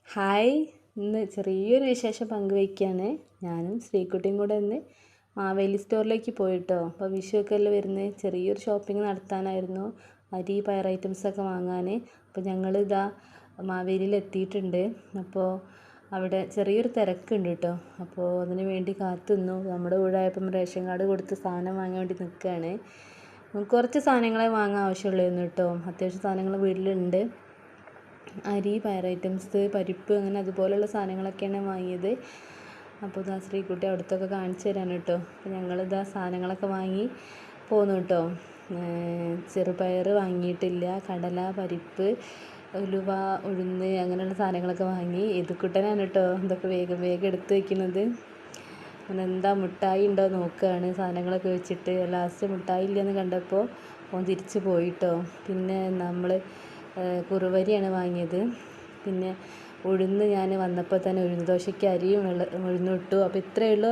Hi, ഇന്ന് ചെറിയൊരു വിശേഷം പങ്കുവയ്ക്കുകയാണ്. ഞാനും ശ്രീകുട്ടിയും കൂടെ ഇന്ന് മാവേലി സ്റ്റോറിലേക്ക് പോയിട്ടോ. അപ്പോൾ വിഷുവൊക്കെ അല്ലേ വരുന്നത്, ചെറിയൊരു ഷോപ്പിംഗ് നടത്താനായിരുന്നു, അരി പയർ ഐറ്റംസൊക്കെ വാങ്ങാൻ. അപ്പോൾ ഞങ്ങൾ ഇതാ മാവേലിയിൽ എത്തിയിട്ടുണ്ട്. അപ്പോൾ അവിടെ ചെറിയൊരു തിരക്കുണ്ട് കേട്ടോ. അപ്പോൾ അതിന് വേണ്ടി കാത്തുനിന്നു. നമ്മുടെ വീടായപ്പം റേഷൻ കാർഡ് കൊടുത്ത് സാധനം വാങ്ങാൻ വേണ്ടി നിൽക്കുകയാണ്. കുറച്ച് സാധനങ്ങളെ വാങ്ങാൻ ആവശ്യമുള്ളായിരുന്നു കേട്ടോ. അത്യാവശ്യം സാധനങ്ങൾ വീട്ടിലുണ്ട്. അരി പയർ ഐറ്റംസ് പരിപ്പ് അങ്ങനെ അതുപോലെയുള്ള സാധനങ്ങളൊക്കെയാണ് വാങ്ങിയത്. അപ്പോൾ ഇതാ ശ്രീകുട്ടി അവിടുത്തൊക്കെ കാണിച്ചു തരാൻ കേട്ടോ. അപ്പോൾ ഞങ്ങളിതാ സാധനങ്ങളൊക്കെ വാങ്ങി പോന്നു കേട്ടോ. ചെറുപയർ വാങ്ങിയിട്ടില്ല, കടല പരിപ്പ് ഉലുവ ഉഴുന്ന് അങ്ങനെയുള്ള സാധനങ്ങളൊക്കെ വാങ്ങി. കുട്ടനാണ് കേട്ടോ ഇതൊക്കെ വേഗം വേഗം എടുത്ത് വയ്ക്കുന്നത്. അങ്ങനെ എന്താ മിഠായി ഉണ്ടോ നോക്കുകയാണ് സാധനങ്ങളൊക്കെ വെച്ചിട്ട്. ലാസ്റ്റ് മിഠായി ഇല്ലയെന്ന് കണ്ടപ്പോൾ ഓൻ തിരിച്ച് പോയിട്ടോ. പിന്നെ നമ്മൾ കുറുവരിയാണ് വാങ്ങിയത്. പിന്നെ ഉഴുന്ന് ഞാൻ വന്നപ്പോൾ തന്നെ ഉഴുന്ന് ദോശയ്ക്ക് അരിയും ഉഴുന്നും ഇട്ടു. അപ്പോൾ ഇത്രയേ ഉള്ളൂ.